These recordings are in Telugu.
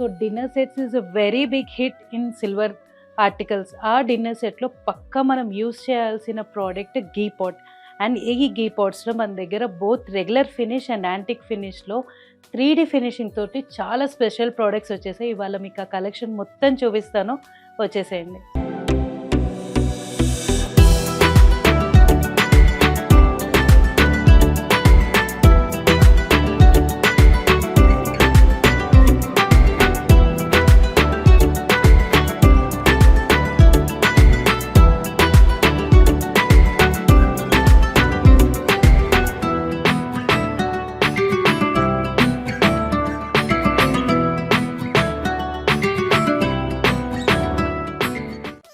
So dinner sets is a very big hit in silver articles. ఆ డిన్నర్ సెట్లో పక్కా మనం యూస్ చేయాల్సిన ప్రోడక్ట్ గీ పాట్. అండ్ ఈ గీ పాట్స్లో మన దగ్గర both regular finish and antique ఫినిష్లో 3D ఫినిషింగ్ తోటి చాలా స్పెషల్ ప్రోడక్ట్స్ వచ్చేసాయి. ఇవాళ మీకు ఆ కలెక్షన్ మొత్తం చూపిస్తాను, వచ్చేసేయండి.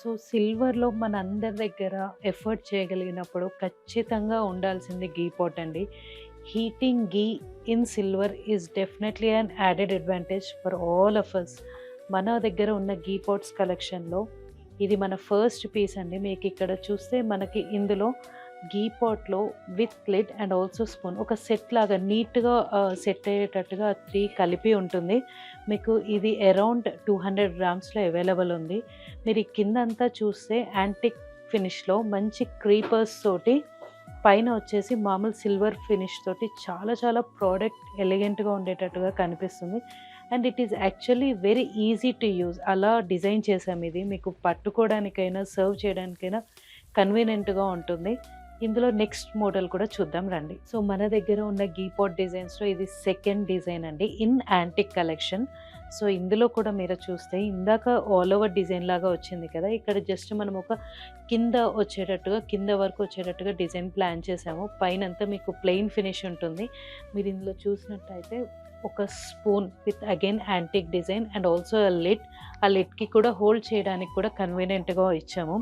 సో సిల్వర్లో మన అందరి దగ్గర ఎఫర్ట్ చేయగలిగినప్పుడు ఖచ్చితంగా ఉండాల్సింది గీ పాట్ అండి. Heating ghee in silver is definitely an added advantage for all of us. మన దగ్గర ఉన్న గీ పాట్స్ కలెక్షన్లో ఇది మన ఫస్ట్ పీస్ అండి. మీకు ఇక్కడ చూస్తే మనకి ఇందులో గీ పాట్లో with lid and also spoon ఒక సెట్ లాగా నీట్గా సెట్ అయ్యేటట్టుగా 3 కలిపి ఉంటుంది. మీకు ఇది అరౌండ్ 200 గ్రామ్స్లో అవైలబుల్ ఉంది. మీరు ఈ కింద అంతా చూస్తే యాంటిక్ ఫినిష్లో మంచి క్రీపర్స్ తోటి, పైన వచ్చేసి మామూలు సిల్వర్ ఫినిష్ తోటి చాలా చాలా ప్రోడక్ట్ ఎలిగెంట్గా ఉండేటట్టుగా కనిపిస్తుంది. And it is actually very easy to use. అలా డిజైన్ చేసాం. ఇది మీకు పట్టుకోవడానికైనా సర్వ్ చేయడానికైనా కన్వీనియంట్గా ఉంటుంది. ఇందులో నెక్స్ట్ మోడల్ కూడా చూద్దాం రండి. సో మన దగ్గర ఉన్న గీ పాట్ డిజైన్స్లో ఇది సెకండ్ డిజైన్ అండి ఇన్ యాంటిక్ కలెక్షన్. సో ఇందులో కూడా మీరు చూస్తే ఇందాక ఆల్ ఓవర్ డిజైన్ లాగా వచ్చింది కదా, ఇక్కడ జస్ట్ మనం ఒక కింద వరకు వచ్చేటట్టుగా డిజైన్ ప్లాన్ చేసాము. పైన అంతా మీకు ప్లెయిన్ ఫినిష్ ఉంటుంది. మీరు ఇందులో చూసినట్టయితే ఒక spoon with again antique design and also ఆ లిడ్కి కూడా హోల్డ్ చేయడానికి కూడా కన్వీనియంట్గా ఇచ్చాము.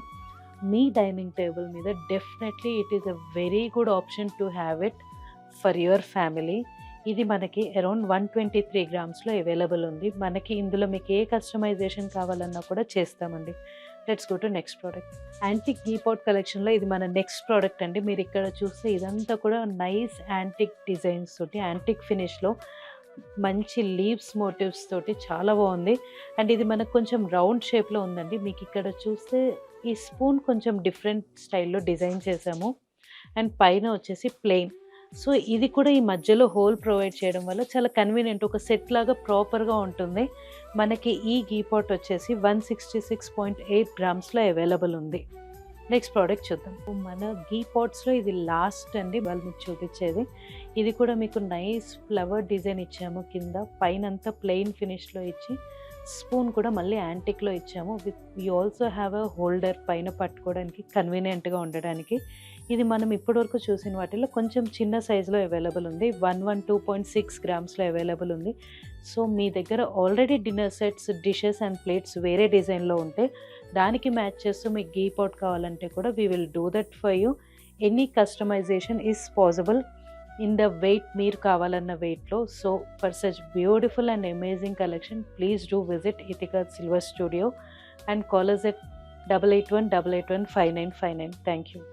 మీ డైనింగ్ టేబుల్ మీద definitely it is a very good option to have it for your family. ఇది మనకి అరౌండ్ 123 గ్రామ్స్లో అవైలబుల్ ఉంది. మనకి ఇందులో మీకు ఏ కస్టమైజేషన్ కావాలన్నా కూడా చేస్తామండి. Let's go to next product. Antique ghee pot కలెక్షన్లో ఇది మన నెక్స్ట్ ప్రోడక్ట్ అండి. మీరు ఇక్కడ చూస్తే ఇదంతా కూడా నైస్ యాంటిక్ డిజైన్స్ తోటి, యాంటిక్ ఫినిష్లో మంచి లీవ్స్ మోటివ్స్ తోటి చాలా బాగుంది. అండ్ ఇది మనకు కొంచెం రౌండ్ షేప్లో ఉందండి. మీకు ఇక్కడ చూస్తే ఈ స్పూన్ కొంచెం డిఫరెంట్ స్టైల్లో డిజైన్ చేసాము. అండ్ పైన వచ్చేసి ప్లెయిన్. సో ఇది కూడా ఈ మధ్యలో హోల్ ప్రొవైడ్ చేయడం వల్ల చాలా కన్వీనియంట్, ఒక సెట్ లాగా ప్రాపర్గా ఉంటుంది. మనకి ఈ గీ పాట్ వచ్చేసి 166.8 గ్రామ్స్లో అవైలబుల్ ఉంది. నెక్స్ట్ ప్రోడక్ట్ చూద్దాం. మన గీ పాట్స్లో ఇది లాస్ట్ అండి వాళ్ళు మీకు చూపించేది. ఇది కూడా మీకు నైస్ ఫ్లవర్ డిజైన్ ఇచ్చాము. కింద పైన అంతా ప్లెయిన్ ఫినిష్లో ఇచ్చి స్పూన్ కూడా మళ్ళీ యాంటిక్లో ఇచ్చాము. You also have a holder పైన పట్టుకోవడానికి కన్వీనియంట్గా ఉండడానికి. ఇది మనం ఇప్పటివరకు చూసిన వాటిలో కొంచెం చిన్న సైజులో అవైలబుల్ ఉంది. 112.6 గ్రామ్స్లో అవైలబుల్ ఉంది. సో మీ దగ్గర already dinner sets, dishes and plates వేరే డిజైన్లో ఉంటే దానికి మ్యాచ్ చేస్తూ మీకు గీ పాట్ కావాలంటే కూడా we will do that for you. Any customization is possible in the weight మీరు కావాలన్న వెయిట్లో. So for such beautiful and amazing collection please do visit Ithika silver studio and call us at 8818815959. Thank you.